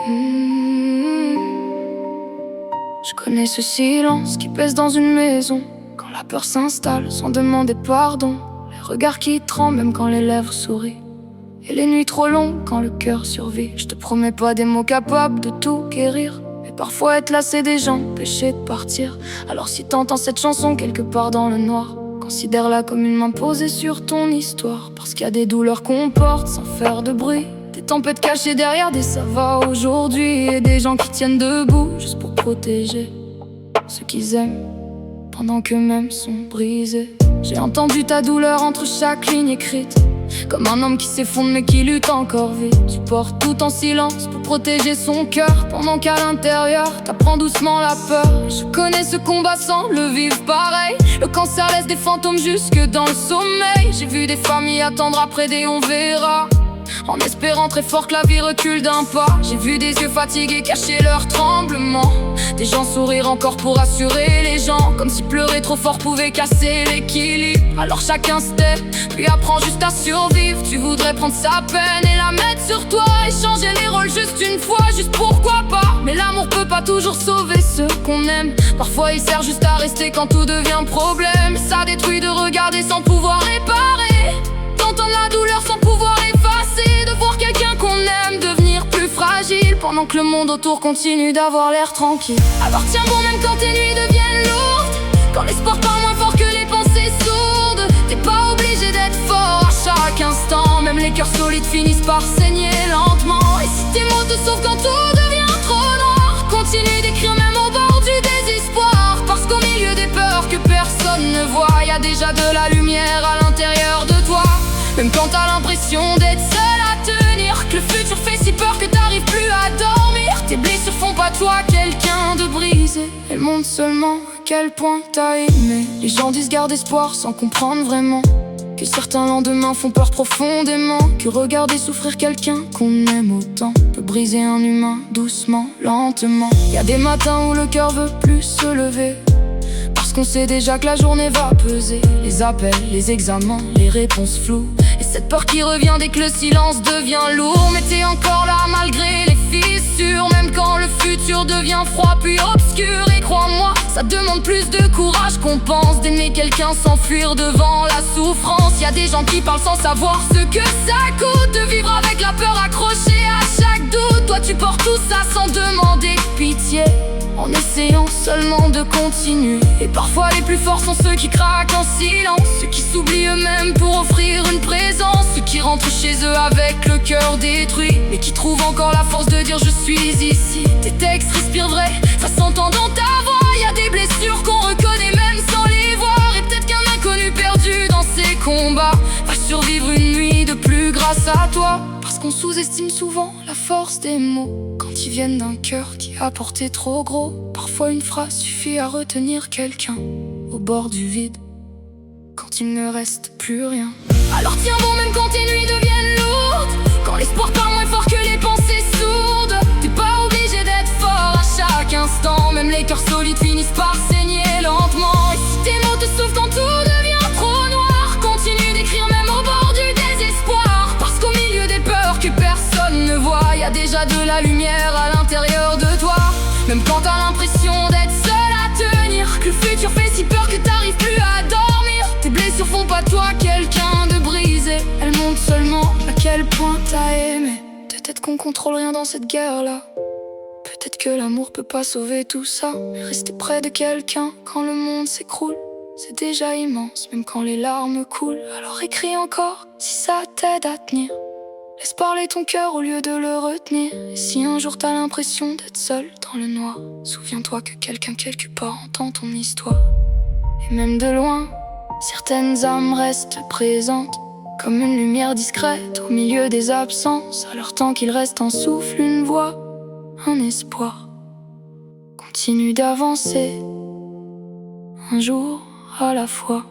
Hmm. Je connais ce silence qui pèse dans une maison, quand la peur s'installe sans demander pardon. Les regards qui tremblent même quand les lèvres sourient, et les nuits trop longues quand le cœur survit. Je te promets pas des mots capables de tout guérir, mais parfois être lassé des gens, péché de partir. Alors si t'entends cette chanson quelque part dans le noir, considère-la comme une main posée sur ton histoire. Parce qu'il y a des douleurs qu'on porte sans faire de bruit, des tempêtes cachées derrière des ça va aujourd'hui, et des gens qui tiennent debout juste pour protéger ceux qu'ils aiment pendant qu'eux-mêmes sont brisés. J'ai entendu ta douleur entre chaque ligne écrite, comme un homme qui s'effondre mais qui lutte encore vite. Tu portes tout en silence pour protéger son cœur, pendant qu'à l'intérieur t'apprends doucement la peur. Je connais ce combat sans le vivre pareil, le cancer laisse des fantômes jusque dans le sommeil. J'ai vu des familles attendre après des on verra, en espérant très fort que la vie recule d'un pas. J'ai vu des yeux fatigués cacher leur tremblement, des gens sourire encore pour rassurer les gens, comme si pleurer trop fort pouvait casser l'équilibre. Alors chacun step, puis apprend juste à survivre. Tu voudrais prendre sa peine et la mettre sur toi, et changer les rôles juste une fois, juste pourquoi pas. Mais l'amour peut pas toujours sauver ceux qu'on aime, parfois il sert juste à rester quand tout devient problème. Ça détruit de regarder sans pouvoir réparer, d'entendre la douleur sans pouvoir effacer, de voir quelqu'un qu'on aime devenir plus fragile, pendant que le monde autour continue d'avoir l'air tranquille. Alors tiens bon même quand tes nuits deviennent lourdes, quand l'espoir parle moins fort que les pensées sourdes. T'es pas obligé d'être fort à chaque instant, même les cœurs solides finissent par saigner lentement. Et si tes mots te sauvent quand tout devient trop noir, continue d'écrire même au bord du désespoir. Parce qu'au milieu des peurs que personne ne voit, y a déjà de la lumière à l'intérieur de toi. Même quand t'as l'impression d'être seul à tenir, que le futur fait si peur que t'arrives plus à dormir. Tes blessures font pas toi quelqu'un de brisé, elles montrent seulement à quel point t'as aimé. Les gens disent garde espoir sans comprendre vraiment que certains lendemains font peur profondément, que regarder souffrir quelqu'un qu'on aime autant peut briser un humain doucement, lentement. Y a des matins où le cœur veut plus se lever, parce qu'on sait déjà que la journée va peser. Les appels, les examens, les réponses floues, et cette peur qui revient dès que le silence devient lourd. Mais t'es encore là malgré les fissures, même quand le futur devient froid puis obscur. Et crois-moi, ça demande plus de courage qu'on pense, d'aimer quelqu'un sans fuir devant la souffrance. Y a des gens qui parlent sans savoir ce que ça coûte, de vivre avec la peur accrochée à chaque doute. Toi tu portes tout ça sans demander pitié, en essayant seulement de continuer. Et parfois les plus forts sont ceux qui craquent en silence, ceux qui s'oublient eux-mêmes pour offrir une présence, ceux qui rentrent chez eux avec le cœur détruit, mais qui trouvent encore la force de dire je suis ici. Tes textes respirent vrai, ça s'entend dans ta voix. Y a des blessures qu'on reconnaît même sans les voir, et peut-être qu'un inconnu perdu dans ses combats va survivre une nuit de plus grâce à toi. Parce qu'on sous-estime souvent la force des mots, quand ils viennent d'un cœur qui a porté trop gros. Parfois une phrase suffit à retenir quelqu'un au bord du vide, quand il ne reste plus rien. Alors tiens bon même quand tes nuits deviennent lourdes, quand l'espoir parle moins fort que les pensées sourdes. T'es pas obligé d'être fort à chaque instant, même les cœurs solides finissent par saigner lentement. Et si tes mots te sauvent quand tout devient trop noir, continue d'écrire même au bord du désespoir. Parce qu'au milieu des peurs que personne ne voit, y a déjà de la lumière à l'intérieur de toi. Même quand t'as l'impression d'être seul à tenir, que le futur fait si peur que t'arrives plus à dormir. Tes blessures font pas toi quelqu'un de brisé, elles montrent seulement à quel point t'as aimé. Peut-être qu'on contrôle rien dans cette guerre-là, peut-être que l'amour peut pas sauver tout ça, mais rester près de quelqu'un quand le monde s'écroule, c'est déjà immense, même quand les larmes coulent. Alors écris encore si ça t'aide à tenir, laisse parler ton cœur au lieu de le retenir. Et si un jour t'as l'impression d'être seul dans le noir, souviens-toi que quelqu'un quelque part entend ton histoire. Et même de loin, certaines âmes restent présentes, comme une lumière discrète au milieu des absences. Alors tant qu'il reste un souffle, une voix, un espoir, continue d'avancer, un jour à la fois.